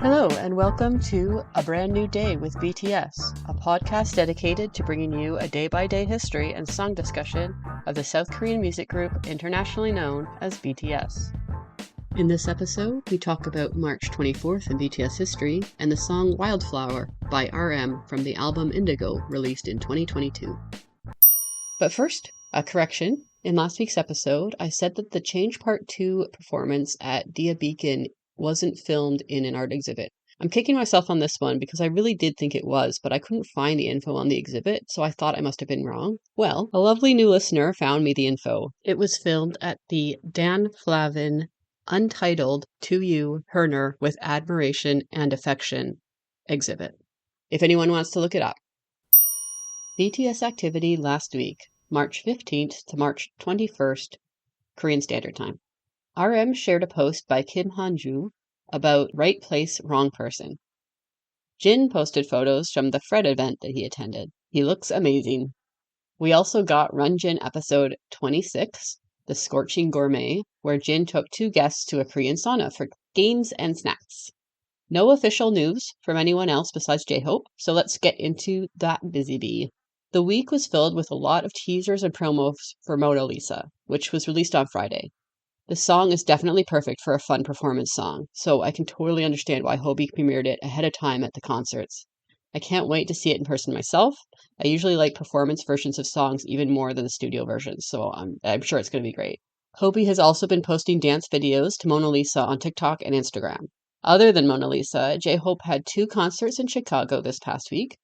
Hello, and welcome to A Brand New Day with BTS, a podcast dedicated to bringing you a day-by-day history and song discussion of the South Korean music group internationally known as BTS. In this episode, we talk about March 24th in BTS history and the song Wildflower by RM from the album Indigo, released in 2022. But first, a correction. In last week's episode, I said that the Change Part 2 performance at Dia Beacon wasn't filmed in an art exhibit. I'm kicking myself on this one because I really did think it was, but I couldn't find the info on the exhibit, so I thought I must have been wrong. Well, a lovely new listener found me the info. It was filmed at the Dan Flavin Untitled To You, Herner with Admiration and Affection exhibit, if anyone wants to look it up. BTS activity last week, March 15th to March 21st, Korean Standard Time. RM shared a post by Kim Han-ju about right place, wrong person. Jin posted photos from the Fred event that he attended. He looks amazing. We also got Run Jin episode 26, The Scorching Gourmet, where Jin took two guests to a Korean sauna for games and snacks. No official news from anyone else besides J-Hope, so let's get into that busy bee. The week was filled with a lot of teasers and promos for Mona Lisa, which was released on Friday. The song is definitely perfect for a fun performance song, so I can totally understand why Hobi premiered it ahead of time at the concerts. I can't wait to see it in person myself. I usually like performance versions of songs even more than the studio versions, so I'm sure it's going to be great. Hobi has also been posting dance videos to Mona Lisa on TikTok and Instagram. Other than Mona Lisa, J-Hope had two concerts in Chicago this past week.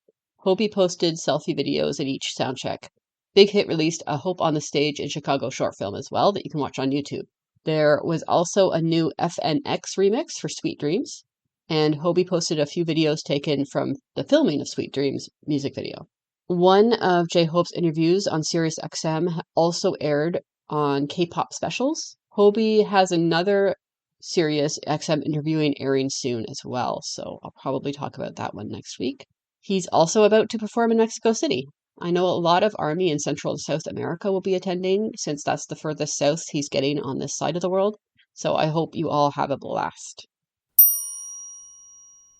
Hobi posted selfie videos at each soundcheck. Big Hit released a Hope on the Stage in Chicago short film as well that you can watch on YouTube. There was also a new FNX remix for Sweet Dreams, and Hobi posted a few videos taken from the filming of Sweet Dreams music video. One of J-Hope's interviews on Sirius XM also aired on K-pop specials. Hobi has another Sirius XM interviewing airing soon as well, so I'll probably talk about that one next week. He's also about to perform in Mexico City. I know a lot of ARMY in Central and South America will be attending, since that's the furthest south he's getting on this side of the world, so I hope you all have a blast.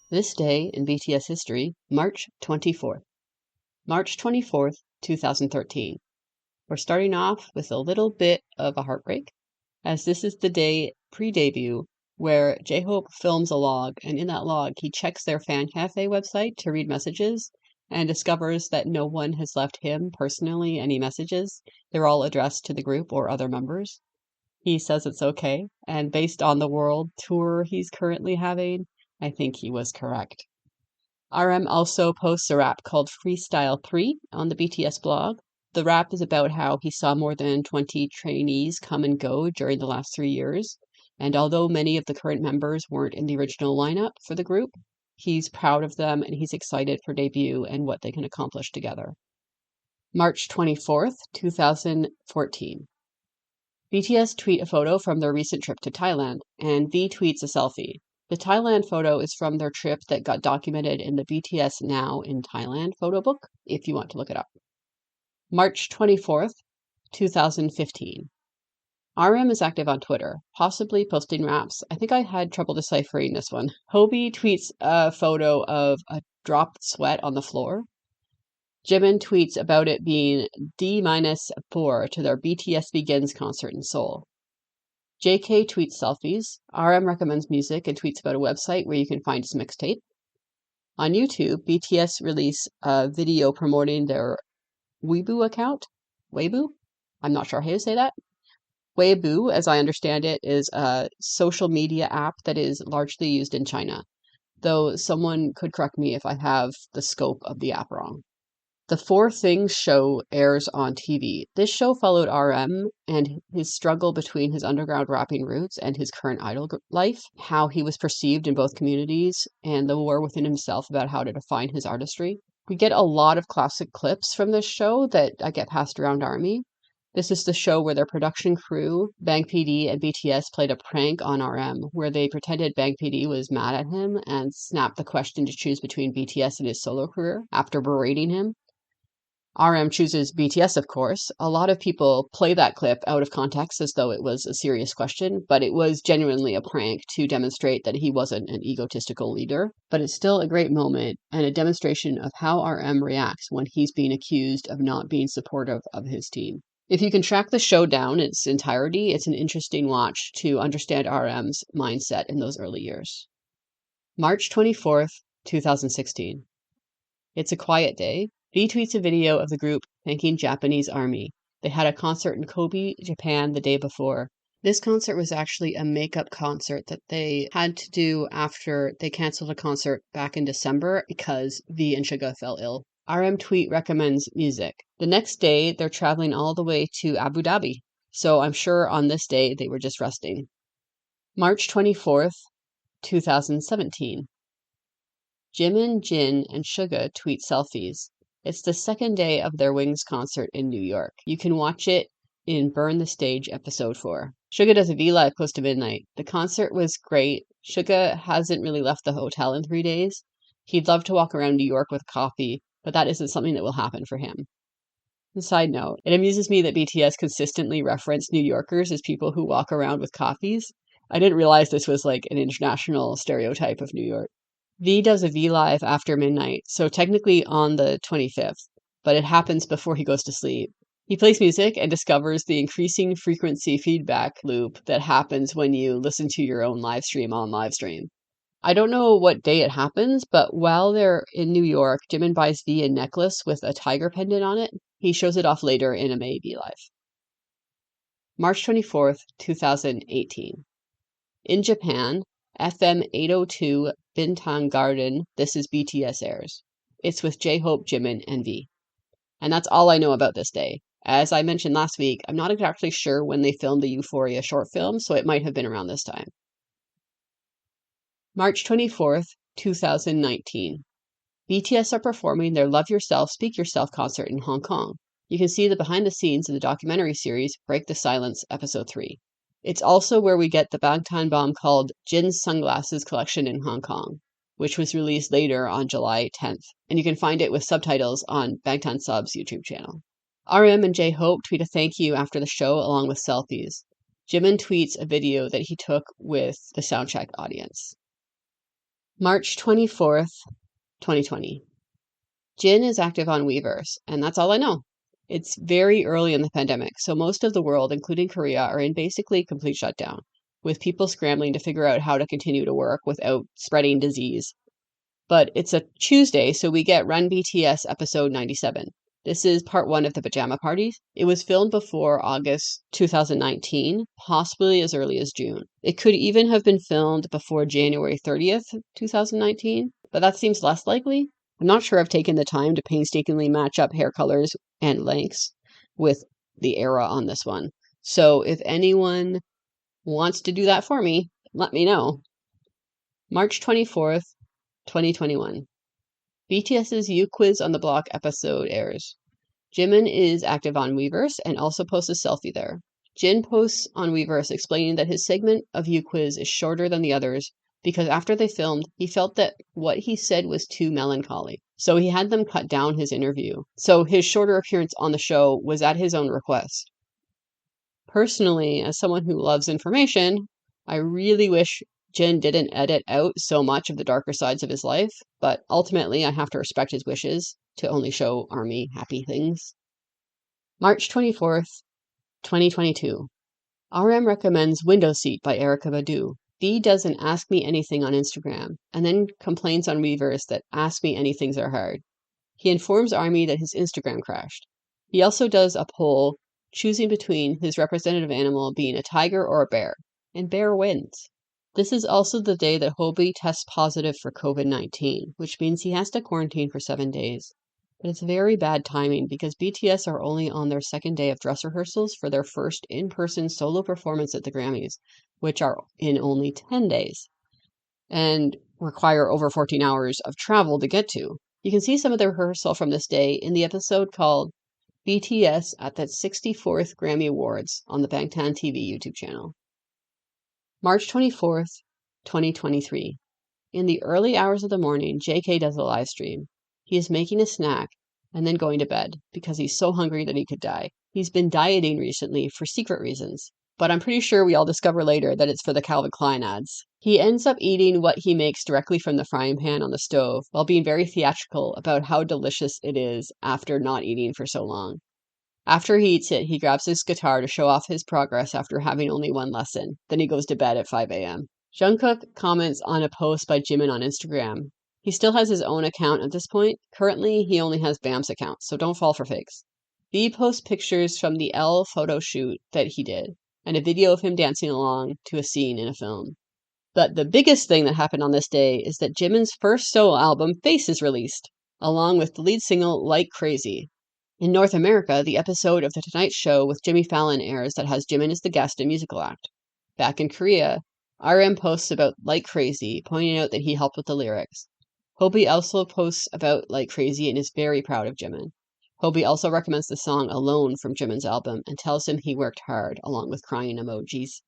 This day in BTS history, March 24th. March 24th, 2013. We're starting off with a little bit of a heartbreak, as this is the day pre-debut where J-Hope films a log, and in that log he checks their fan cafe website to read messages and discovers that no one has left him personally any messages. They're all addressed to the group or other members. He says it's okay, and based on the world tour he's currently having, I think he was correct. RM also posts a rap called Freestyle 3 on the BTS blog. The rap is about how he saw more than 20 trainees come and go during the last 3 years, and although many of the current members weren't in the original lineup for the group, he's proud of them and he's excited for debut and what they can accomplish together. March 24th, 2014. BTS tweet a photo from their recent trip to Thailand, and V tweets a selfie. The Thailand photo is from their trip that got documented in the BTS Now in Thailand photo book, if you want to look it up. March 24th, 2015. RM is active on Twitter, possibly posting raps. I think I had trouble deciphering this one. Hobi tweets a photo of a dropped sweat on the floor. Jimin tweets about it being D-4 to their BTS Begins concert in Seoul. JK tweets selfies. RM recommends music and tweets about a website where you can find his mixtape. On YouTube, BTS release a video promoting their Weibo account. Weibo? I'm not sure how to say that. Weibo, as I understand it, is a social media app that is largely used in China, though someone could correct me if I have the scope of the app wrong. The Four Things show airs on TV. This show followed RM and his struggle between his underground rapping roots and his current idol life, how he was perceived in both communities, and the war within himself about how to define his artistry. We get a lot of classic clips from this show that get passed around ARMY. This is the show where their production crew, Bang PD and BTS, played a prank on RM, where they pretended Bang PD was mad at him and snapped the question to choose between BTS and his solo career after berating him. RM chooses BTS, of course. A lot of people play that clip out of context as though it was a serious question, but it was genuinely a prank to demonstrate that he wasn't an egotistical leader. But it's still a great moment and a demonstration of how RM reacts when he's being accused of not being supportive of his team. If you can track the show down in its entirety, it's an interesting watch to understand RM's mindset in those early years. March 24th, 2016. It's a quiet day. V tweets a video of the group thanking Japanese army. They had a concert in Kobe, Japan the day before. This concert was actually a makeup concert that they had to do after they canceled a concert back in December because V and Suga fell ill. RM tweet recommends music. The next day, they're traveling all the way to Abu Dhabi. So I'm sure on this day they were just resting. March 24th, 2017. Jimin, Jin, and Suga tweet selfies. It's the second day of their Wings concert in New York. You can watch it in Burn the Stage episode 4. Suga does a V-Live close to midnight. The concert was great. Suga hasn't really left the hotel in 3 days. He'd love to walk around New York with coffee, but that isn't something that will happen for him. Side note, it amuses me that BTS consistently reference New Yorkers as people who walk around with coffees. I didn't realize this was like an international stereotype of New York. V does a V Live after midnight, so technically on the 25th, but it happens before he goes to sleep. He plays music and discovers the increasing frequency feedback loop that happens when you listen to your own live stream on livestream. I don't know what day it happens, but while they're in New York, Jimin buys V a necklace with a tiger pendant on it. He shows it off later in a May V Live. March 24th, 2018. In Japan, FM 802 Bintang Garden, This is BTS airs. It's with J-Hope, Jimin, and V. And that's all I know about this day. As I mentioned last week, I'm not exactly sure when they filmed the Euphoria short film, so it might have been around this time. March 24th, 2019. BTS are performing their Love Yourself, Speak Yourself concert in Hong Kong. You can see the behind the scenes in the documentary series Break the Silence, Episode 3. It's also where we get the Bangtan bomb called Jin's Sunglasses Collection in Hong Kong, which was released later on July 10th, and you can find it with subtitles on Bangtan Sub's YouTube channel. RM and J-Hope tweet a thank you after the show along with selfies. Jimin tweets a video that he took with the soundcheck audience. March 24th, 2020. Jin is active on Weverse, and that's all I know. It's very early in the pandemic, so most of the world, including Korea, are in basically complete shutdown, with people scrambling to figure out how to continue to work without spreading disease. But it's a Tuesday, so we get Run BTS episode 97. This is part 1 of the pajama parties. It was filmed before August 2019, possibly as early as June. It could even have been filmed before January 30th, 2019, but that seems less likely. I'm not sure I've taken the time to painstakingly match up hair colors and lengths with the era on this one. So if anyone wants to do that for me, let me know. March 24th, 2021. BTS's You Quiz on the Block episode airs. Jimin is active on Weverse and also posts a selfie there. Jin posts on Weverse explaining that his segment of You Quiz is shorter than the others because after they filmed, he felt that what he said was too melancholy. So he had them cut down his interview. So his shorter appearance on the show was at his own request. Personally, as someone who loves information, I really wish Jin didn't edit out so much of the darker sides of his life, but ultimately I have to respect his wishes to only show ARMY happy things. March 24th, 2022. RM recommends Window Seat by Erykah Badu. V does an Ask Me Anything on Instagram, and then complains on Weverse that Ask Me Anythings are hard. He informs ARMY that his Instagram crashed. He also does a poll choosing between his representative animal being a tiger or a bear, and bear wins. This is also the day that Hobi tests positive for COVID-19, which means he has to quarantine for 7 days. But it's very bad timing because BTS are only on their second day of dress rehearsals for their first in-person solo performance at the Grammys, which are in only 10 days and require over 14 hours of travel to get to. You can see some of the rehearsal from this day in the episode called BTS at the 64th Grammy Awards on the Bangtan TV YouTube channel. March 24th, 2023. In the early hours of the morning, JK does a live stream. He is making a snack, and then going to bed because he's so hungry that he could die. He's been dieting recently for secret reasons, but I'm pretty sure we all discover later that it's for the Calvin Klein ads. He ends up eating what he makes directly from the frying pan on the stove while being very theatrical about how delicious it is after not eating for so long. After he eats it, he grabs his guitar to show off his progress after having only one lesson. Then he goes to bed at 5 a.m. Jungkook comments on a post by Jimin on Instagram. He still has his own account at this point. Currently, he only has Bam's account, so don't fall for fakes. V posts pictures from the L photo shoot that he did, and a video of him dancing along to a scene in a film. But the biggest thing that happened on this day is that Jimin's first solo album, Face, is released, along with the lead single, Like Crazy. In North America, the episode of The Tonight Show with Jimmy Fallon airs that has Jimin as the guest and musical act. Back in Korea, RM posts about Like Crazy, pointing out that he helped with the lyrics. Hobi also posts about Like Crazy and is very proud of Jimin. Hobi also recommends the song Alone from Jimin's album and tells him he worked hard, along with crying emojis.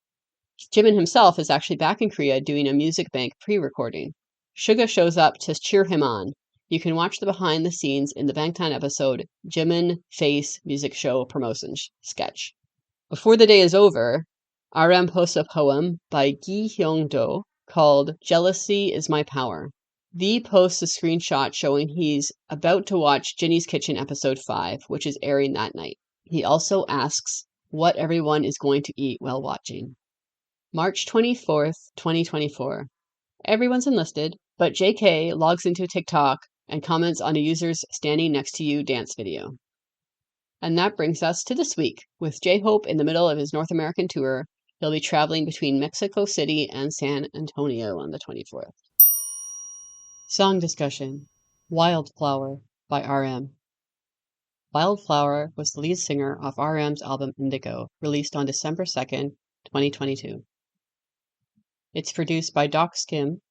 Jimin himself is actually back in Korea doing a music bank pre-recording. Suga shows up to cheer him on. You can watch the behind the scenes in the Bangtan episode Jimin Face Music Show Promotion sketch. Before the day is over, RM posts a poem by Gi Hyung-do called Jealousy is My Power. V posts a screenshot showing he's about to watch Ginny's Kitchen episode 5, which is airing that night. He also asks what everyone is going to eat while watching. March 24th, 2024. Everyone's enlisted, but JK logs into TikTok and comments on a user's Standing Next to You dance video. And that brings us to this week. With J-Hope in the middle of his North American tour, he'll be traveling between Mexico City and San Antonio on the 24th. Song discussion. Wildflower by RM. Wildflower was the lead singer of RM's album Indigo, released on December 2nd, 2022. It's produced by Doc Skim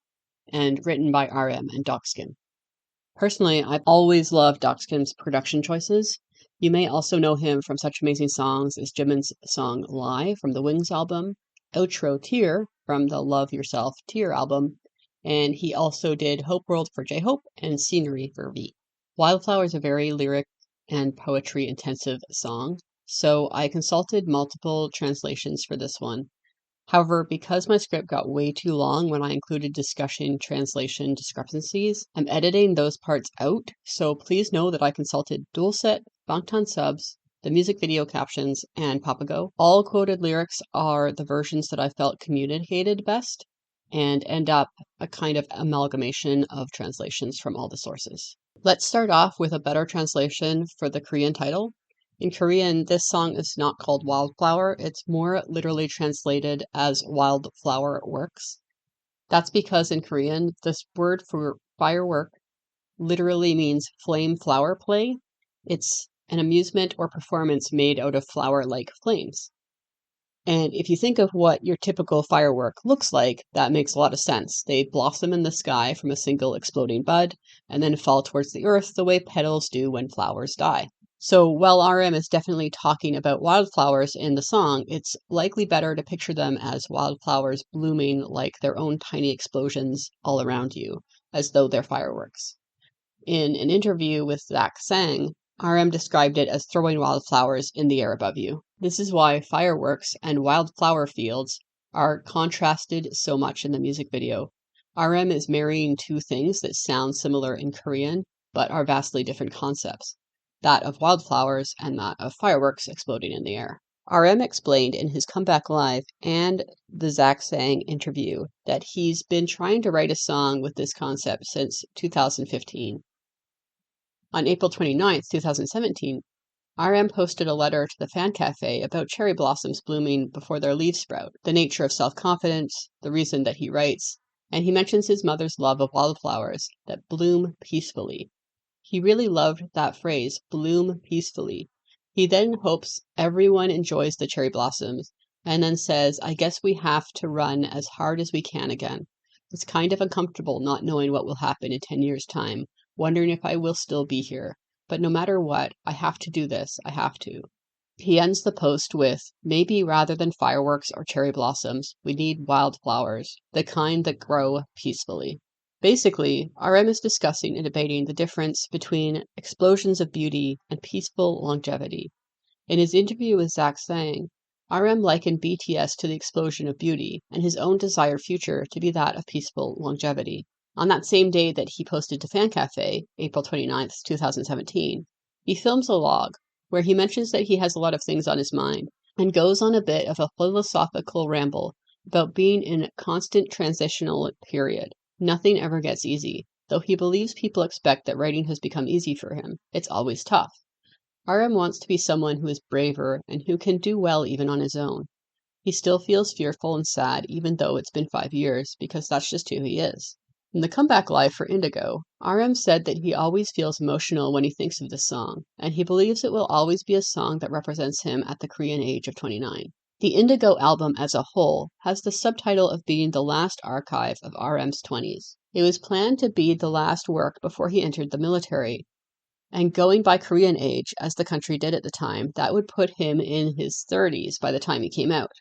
and written by RM and Doc Skim. Personally, I've always loved Doc Skim's production choices. You may also know him from such amazing songs as Jimin's song Lie from the Wings album, Outro Tear from the Love Yourself Tear album, and he also did Hope World for J-Hope and Scenery for V. Wildflower is a very lyric and poetry intensive song, so I consulted multiple translations for this one. However, because my script got way too long when I included discussion translation discrepancies, I'm editing those parts out, so please know that I consulted Dualset, Bangtan Subs, the music video captions, and Papago. All quoted lyrics are the versions that I felt communicated best, and end up a kind of amalgamation of translations from all the sources. Let's start off with a better translation for the Korean title. In Korean, this song is not called Wildflower. It's more literally translated as Wildflower Works. That's because in Korean, this word for firework literally means flame flower play. It's an amusement or performance made out of flower-like flames. And if you think of what your typical firework looks like, that makes a lot of sense. They blossom in the sky from a single exploding bud and then fall towards the earth the way petals do when flowers die. So while RM is definitely talking about wildflowers in the song, it's likely better to picture them as wildflowers blooming like their own tiny explosions all around you, as though they're fireworks. In an interview with Zach Sang, RM described it as throwing wildflowers in the air above you. This is why fireworks and wildflower fields are contrasted so much in the music video. RM is marrying two things that sound similar in Korean, but are vastly different concepts. That of wildflowers and that of fireworks exploding in the air. RM explained in his comeback live and the Zach Sang interview that he's been trying to write a song with this concept since 2015. On April 29, 2017, RM posted a letter to the fan cafe about cherry blossoms blooming before their leaves sprout, the nature of self-confidence, the reason that he writes, and he mentions his mother's love of wildflowers that bloom peacefully. He really loved that phrase, bloom peacefully. He then hopes everyone enjoys the cherry blossoms and then says, I guess we have to run as hard as we can again. It's kind of uncomfortable not knowing what will happen in 10 years' time, wondering if I will still be here. But no matter what, I have to do this. I have to. He ends the post with, maybe rather than fireworks or cherry blossoms, we need wildflowers, the kind that grow peacefully. Basically, RM is discussing and debating the difference between explosions of beauty and peaceful longevity. In his interview with Zach Sang, RM likened BTS to the explosion of beauty and his own desired future to be that of peaceful longevity. On that same day that he posted to Fan Cafe, April 29th, 2017, he films a log where he mentions that he has a lot of things on his mind and goes on a bit of a philosophical ramble about being in a constant transitional period. Nothing ever gets easy, though he believes people expect that writing has become easy for him. It's always tough. RM wants to be someone who is braver and who can do well even on his own. He still feels fearful and sad even though it's been 5 years, because that's just who he is. In the comeback live for Indigo, RM said that he always feels emotional when he thinks of this song, and he believes it will always be a song that represents him at the Korean age of 29. The Indigo album as a whole has the subtitle of being the last archive of RM's 20s. It was planned to be the last work before he entered the military, and going by Korean age, as the country did at the time, that would put him in his 30s by the time he came out.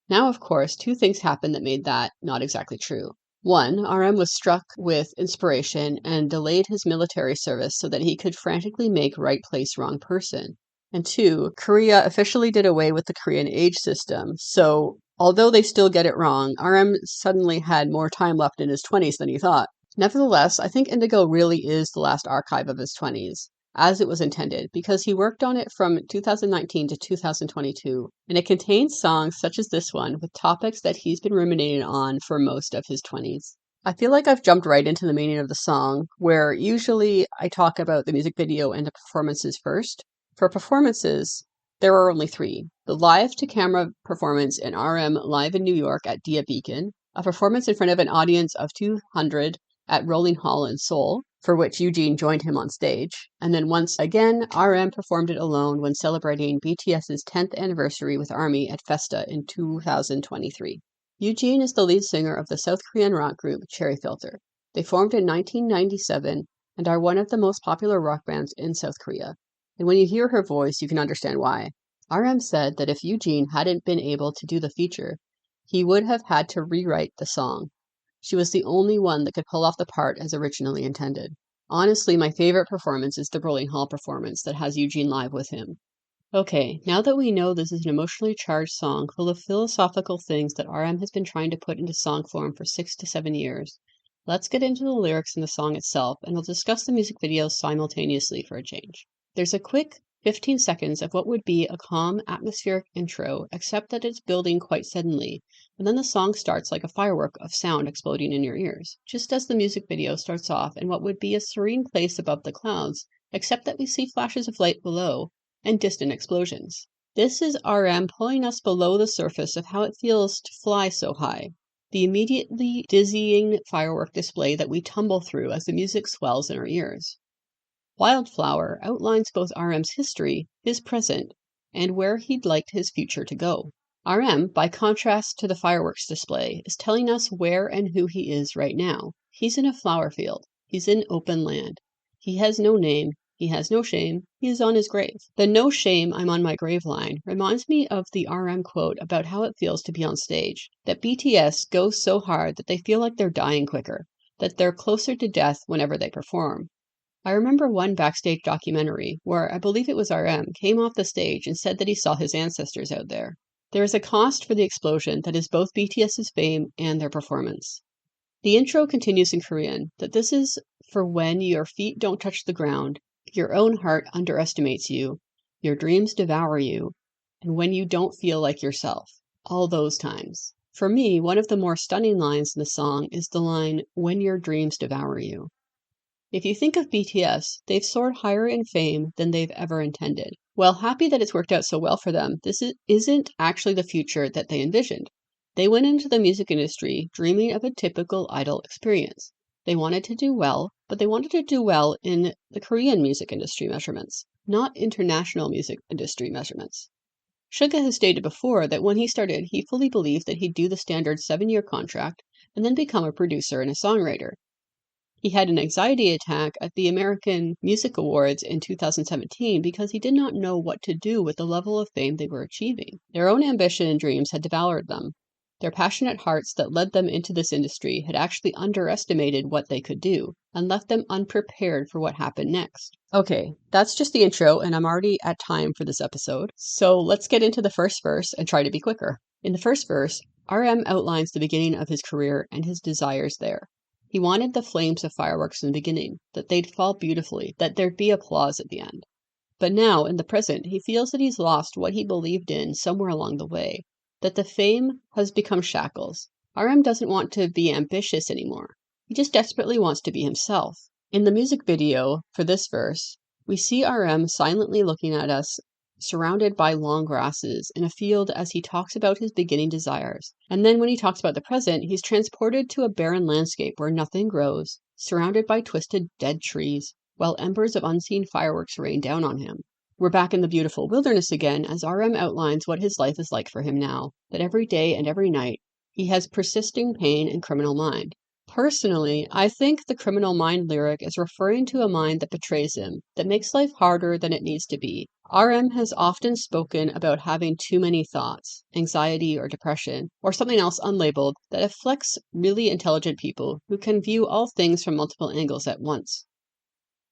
Now, of course, two things happened that made that not exactly true. One, RM was struck with inspiration and delayed his military service so that he could frantically make right place, wrong person. And two, Korea officially did away with the Korean age system, so although they still get it wrong, RM suddenly had more time left in his 20s than he thought. Nevertheless, I think Indigo really is the last archive of his 20s, as it was intended, because he worked on it from 2019 to 2022, and it contains songs such as this one with topics that he's been ruminating on for most of his 20s. I feel like I've jumped right into the meaning of the song, where usually I talk about the music video and the performances first. For performances, there are only three: the live-to-camera performance in RM live in New York at Dia Beacon, a performance in front of an audience of 200 at Rolling Hall in Seoul, for which Eugene joined him on stage, and then once again, RM performed it alone when celebrating BTS's 10th anniversary with ARMY at Festa in 2023. Eugene is the lead singer of the South Korean rock group Cherry Filter. They formed in 1997 and are one of the most popular rock bands in South Korea. And when you hear her voice, you can understand why. RM said that if Eugene hadn't been able to do the feature, he would have had to rewrite the song. She was the only one that could pull off the part as originally intended. Honestly, my favorite performance is the Rolling Hall performance that has Eugene live with him. Okay, now that we know this is an emotionally charged song full of philosophical things that RM has been trying to put into song form for 6 to 7 years, let's get into the lyrics and the song itself, and we'll discuss the music video simultaneously for a change. There's a quick 15 seconds of what would be a calm, atmospheric intro, except that it's building quite suddenly, and then the song starts like a firework of sound exploding in your ears, just as the music video starts off in what would be a serene place above the clouds, except that we see flashes of light below and distant explosions. This is RM pulling us below the surface of how it feels to fly so high, the immediately dizzying firework display that we tumble through as the music swells in our ears. Wildflower outlines both RM's history, his present, and where he'd liked his future to go. RM, by contrast to the fireworks display, is telling us where and who he is right now. He's in a flower field. He's in open land. He has no name. He has no shame. He is on his grave. The "no shame, I'm on my grave" line reminds me of the RM quote about how it feels to be on stage, that BTS goes so hard that they feel like they're dying quicker, that they're closer to death whenever they perform. I remember one backstage documentary where I believe it was RM came off the stage and said that he saw his ancestors out there. There is a cost for the explosion that is both BTS's fame and their performance. The intro continues in Korean, that this is for when your feet don't touch the ground, your own heart underestimates you, your dreams devour you, and when you don't feel like yourself. All those times. For me, one of the more stunning lines in the song is the line, "when your dreams devour you." If you think of BTS, they've soared higher in fame than they've ever intended. While happy that it's worked out so well for them, this isn't actually the future that they envisioned. They went into the music industry dreaming of a typical idol experience. They wanted to do well, but they wanted to do well in the Korean music industry measurements, not international music industry measurements. Suga has stated before that when he started, he fully believed that he'd do the standard 7-year contract and then become a producer and a songwriter. He had an anxiety attack at the American Music Awards in 2017 because he did not know what to do with the level of fame they were achieving. Their own ambition and dreams had devoured them. Their passionate hearts that led them into this industry had actually underestimated what they could do and left them unprepared for what happened next. Okay, that's just the intro, and I'm already at time for this episode. So let's get into the first verse and try to be quicker. In the first verse, RM outlines the beginning of his career and his desires there. He wanted the flames of fireworks in the beginning, that they'd fall beautifully, that there'd be applause at the end. But now, in the present, he feels that he's lost what he believed in somewhere along the way, that the fame has become shackles. RM doesn't want to be ambitious anymore. He just desperately wants to be himself. In the music video for this verse, we see RM silently looking at us, surrounded by long grasses in a field as he talks about his beginning desires. And then when he talks about the present, he's transported to a barren landscape where nothing grows, surrounded by twisted dead trees, while embers of unseen fireworks rain down on him. We're back in the beautiful wilderness again as RM outlines what his life is like for him now, that every day and every night he has persisting pain and criminal mind. Personally, I think the criminal mind lyric is referring to a mind that betrays him, that makes life harder than it needs to be. RM has often spoken about having too many thoughts, anxiety or depression, or something else unlabeled that afflicts really intelligent people who can view all things from multiple angles at once.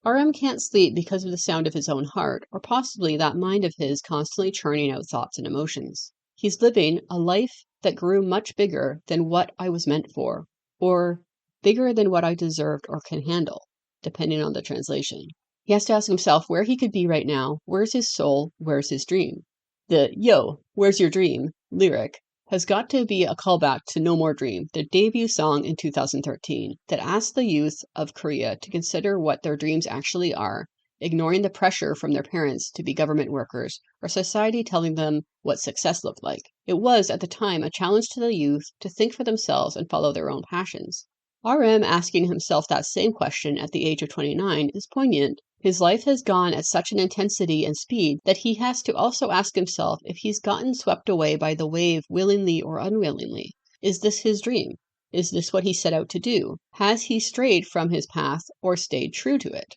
RM can't sleep because of the sound of his own heart, or possibly that mind of his constantly churning out thoughts and emotions. He's living a life that grew much bigger than what I was meant for, or bigger than what I deserved or can handle, depending on the translation. He has to ask himself where he could be right now, where's his soul, where's his dream? The "Yo, where's your dream" lyric has got to be a callback to No More Dream, their debut song in 2013, that asked the youth of Korea to consider what their dreams actually are, ignoring the pressure from their parents to be government workers or society telling them what success looked like. It was, at the time, a challenge to the youth to think for themselves and follow their own passions. RM asking himself that same question at the age of 29 is poignant. His life has gone at such an intensity and speed that he has to also ask himself if he's gotten swept away by the wave willingly or unwillingly. Is this his dream? Is this what he set out to do? Has he strayed from his path or stayed true to it?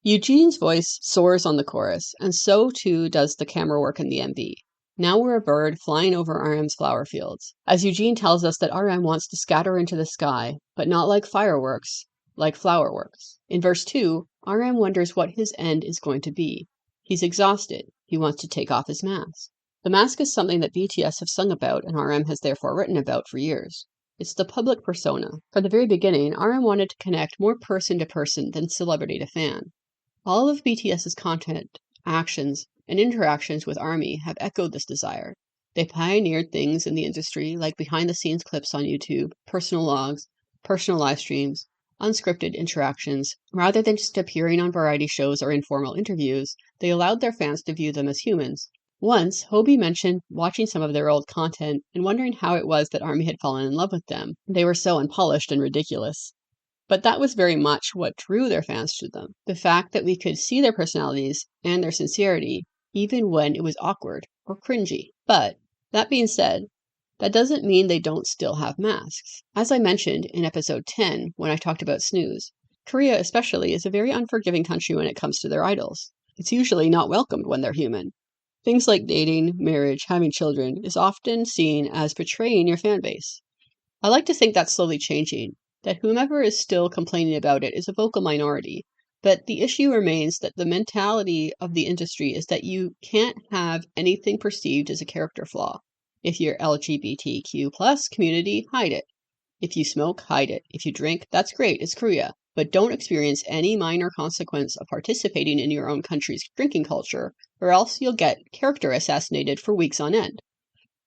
Eugene's voice soars on the chorus, and so too does the camera work in the MV. Now we're a bird flying over RM's flower fields, as Eugene tells us that RM wants to scatter into the sky, but not like fireworks, like flower works. In verse 2, RM wonders what his end is going to be. He's exhausted. He wants to take off his mask. The mask is something that BTS have sung about and RM has therefore written about for years. It's the public persona. From the very beginning, RM wanted to connect more person to person than celebrity to fan. All of BTS's content, actions, and interactions with ARMY have echoed this desire. They pioneered things in the industry like behind-the-scenes clips on YouTube, personal logs, personal live streams, unscripted interactions. Rather than just appearing on variety shows or informal interviews, they allowed their fans to view them as humans. Once, Hobi mentioned watching some of their old content and wondering how it was that ARMY had fallen in love with them. They were so unpolished and ridiculous. But that was very much what drew their fans to them. The fact that we could see their personalities and their sincerity, even when it was awkward or cringy. But, that being said, that doesn't mean they don't still have masks. As I mentioned in episode 10, when I talked about snooze, Korea especially is a very unforgiving country when it comes to their idols. It's usually not welcomed when they're human. Things like dating, marriage, having children is often seen as betraying your fan base. I like to think that's slowly changing, that whomever is still complaining about it is a vocal minority, but the issue remains that the mentality of the industry is that you can't have anything perceived as a character flaw. If you're LGBTQ plus community, hide it. If you smoke, hide it. If you drink, that's great, it's Korea, but don't experience any minor consequence of participating in your own country's drinking culture, or else you'll get character assassinated for weeks on end.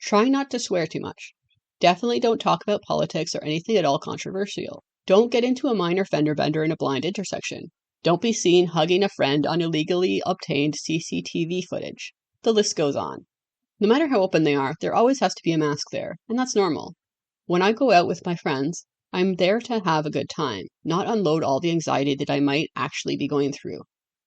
Try not to swear too much. Definitely don't talk about politics or anything at all controversial. Don't get into a minor fender bender in a blind intersection. Don't be seen hugging a friend on illegally obtained CCTV footage. The list goes on. No matter how open they are, there always has to be a mask there, and that's normal. When I go out with my friends, I'm there to have a good time, not unload all the anxiety that I might actually be going through.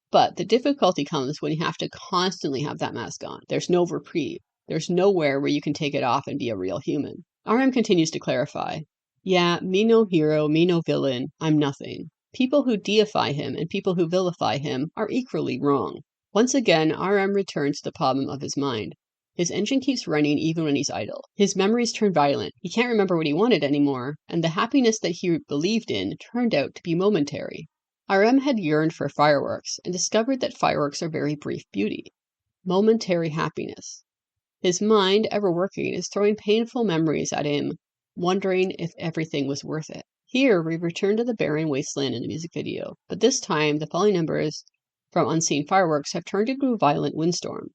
But the difficulty comes when you have to constantly have that mask on. There's no reprieve. There's nowhere where you can take it off and be a real human. RM continues to clarify. Yeah, me no hero, me no villain, I'm nothing. People who deify him and people who vilify him are equally wrong. Once again, RM returns to the problem of his mind. His engine keeps running even when he's idle. His memories turn violent. He can't remember what he wanted anymore, and the happiness that he believed in turned out to be momentary. RM had yearned for fireworks and discovered that fireworks are very brief beauty. Momentary happiness. His mind, ever working, is throwing painful memories at him, wondering if everything was worth it. Here we return to the barren wasteland in the music video, but this time the falling embers from unseen fireworks have turned into a violent windstorm.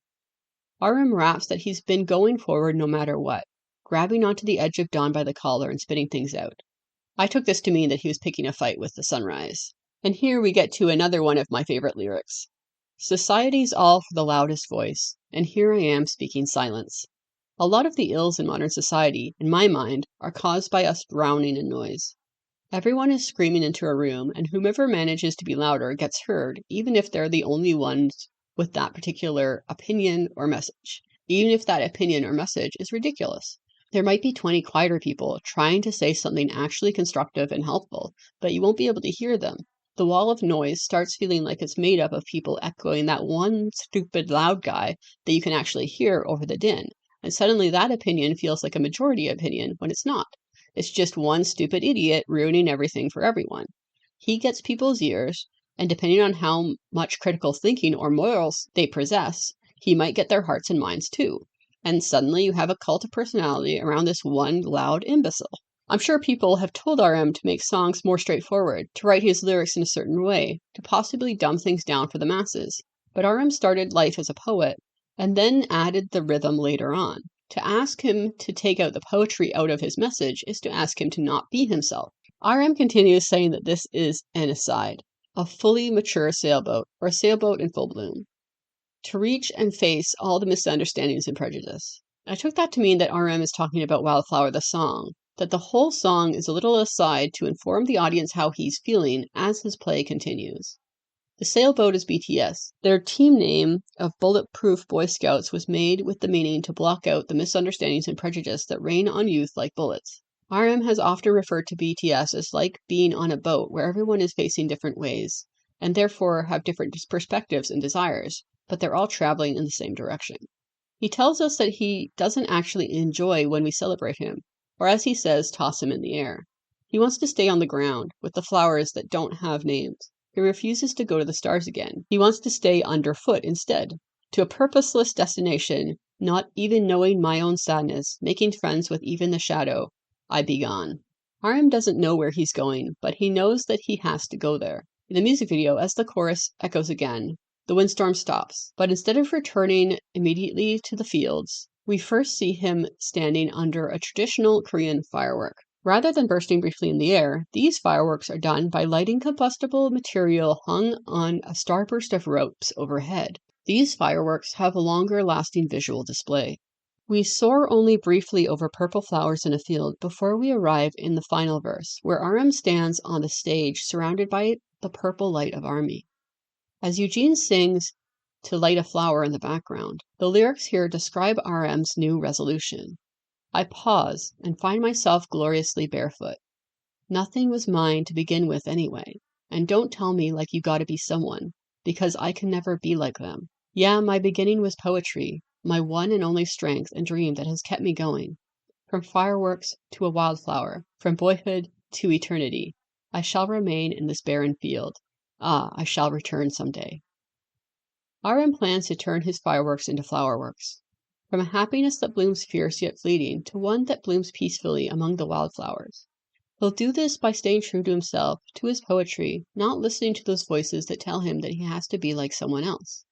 RM raps that he's been going forward no matter what, grabbing onto the edge of dawn by the collar and spitting things out. I took this to mean that he was picking a fight with the sunrise. And here we get to another one of my favorite lyrics. Society's all for the loudest voice, and here I am speaking silence. A lot of the ills in modern society, in my mind, are caused by us drowning in noise. Everyone is screaming into a room, and whomever manages to be louder gets heard, even if they're the only ones with that particular opinion or message, even if that opinion or message is ridiculous. There might be 20 quieter people trying to say something actually constructive and helpful, but you won't be able to hear them. The wall of noise starts feeling like it's made up of people echoing that one stupid loud guy that you can actually hear over the din, and suddenly that opinion feels like a majority opinion when it's not. It's just one stupid idiot ruining everything for everyone. He gets people's ears, and depending on how much critical thinking or morals they possess, he might get their hearts and minds too. And suddenly you have a cult of personality around this one loud imbecile. I'm sure people have told RM to make songs more straightforward, to write his lyrics in a certain way, to possibly dumb things down for the masses. But RM started life as a poet, and then added the rhythm later on. To ask him to take out the poetry out of his message is to ask him to not be himself. RM continues saying that this is an aside, a fully mature sailboat, or a sailboat in full bloom, to reach and face all the misunderstandings and prejudice. I took that to mean that RM is talking about Wildflower the song, that the whole song is a little aside to inform the audience how he's feeling as his play continues. The sailboat is BTS. Their team name of Bulletproof Boy Scouts was made with the meaning to block out the misunderstandings and prejudice that rain on youth like bullets. RM has often referred to BTS as like being on a boat where everyone is facing different ways, and therefore have different perspectives and desires, but they're all traveling in the same direction. He tells us that he doesn't actually enjoy when we celebrate him, or as he says, toss him in the air. He wants to stay on the ground, with the flowers that don't have names. He refuses to go to the stars again. He wants to stay underfoot instead, to a purposeless destination, not even knowing my own sadness, making friends with even the shadow. I be gone. RM doesn't know where he's going, but he knows that he has to go there. In the music video, as the chorus echoes again, the windstorm stops, but instead of returning immediately to the fields, we first see him standing under a traditional Korean firework. Rather than bursting briefly in the air, these fireworks are done by lighting combustible material hung on a starburst of ropes overhead. These fireworks have a longer lasting visual display. We soar only briefly over purple flowers in a field before we arrive in the final verse, where RM stands on the stage surrounded by the purple light of army. As Eugene sings to light a flower in the background, the lyrics here describe RM's new resolution. I pause and find myself gloriously barefoot. Nothing was mine to begin with anyway, and don't tell me like you gotta be someone, because I can never be like them. Yeah, my beginning was poetry, my one and only strength and dream that has kept me going. From fireworks to a wildflower, from boyhood to eternity, I shall remain in this barren field. Ah, I shall return someday. RM plans to turn his fireworks into flowerworks. From a happiness that blooms fierce yet fleeting to one that blooms peacefully among the wildflowers. He'll do this by staying true to himself, to his poetry, not listening to those voices that tell him that he has to be like someone else.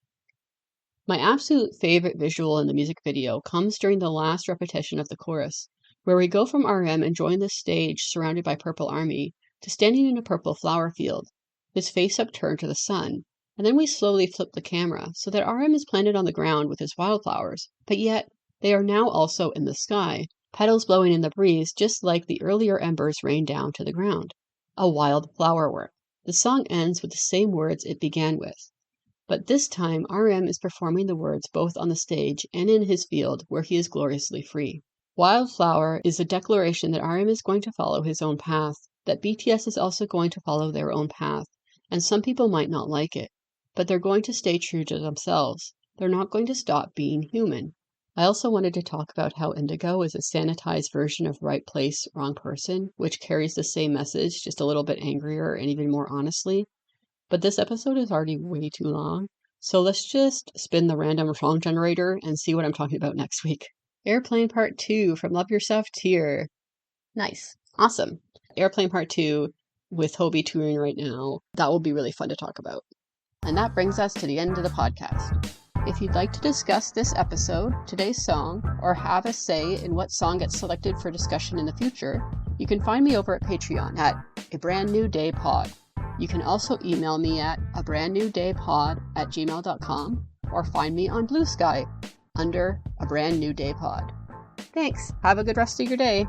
My absolute favorite visual in the music video comes during the last repetition of the chorus, where we go from RM enjoying the stage surrounded by purple army to standing in a purple flower field, his face upturned to the sun, and then we slowly flip the camera so that RM is planted on the ground with his wildflowers, but yet they are now also in the sky, petals blowing in the breeze just like the earlier embers rained down to the ground. A wild flower work. The song ends with the same words it began with, but this time RM is performing the words both on the stage and in his field where he is gloriously free. Wildflower is a declaration that RM is going to follow his own path, that BTS is also going to follow their own path, and some people might not like it, but they're going to stay true to themselves. They're not going to stop being human. I also wanted to talk about how Indigo is a sanitized version of Right Place, Wrong Person, which carries the same message, just a little bit angrier and even more honestly. But this episode is already way too long, so let's just spin the random song generator and see what I'm talking about next week. Airplane Part 2 from Love Yourself Tier. Nice. Awesome. Airplane Part 2 with Hobi touring right now. That will be really fun to talk about. And that brings us to the end of the podcast. If you'd like to discuss this episode, today's song, or have a say in what song gets selected for discussion in the future, you can find me over at Patreon at A Brand New Day Pod. You can also email me at abrandnewdaypod@gmail.com or find me on Blue Sky under A Brand New Day Pod. Thanks. Have a good rest of your day.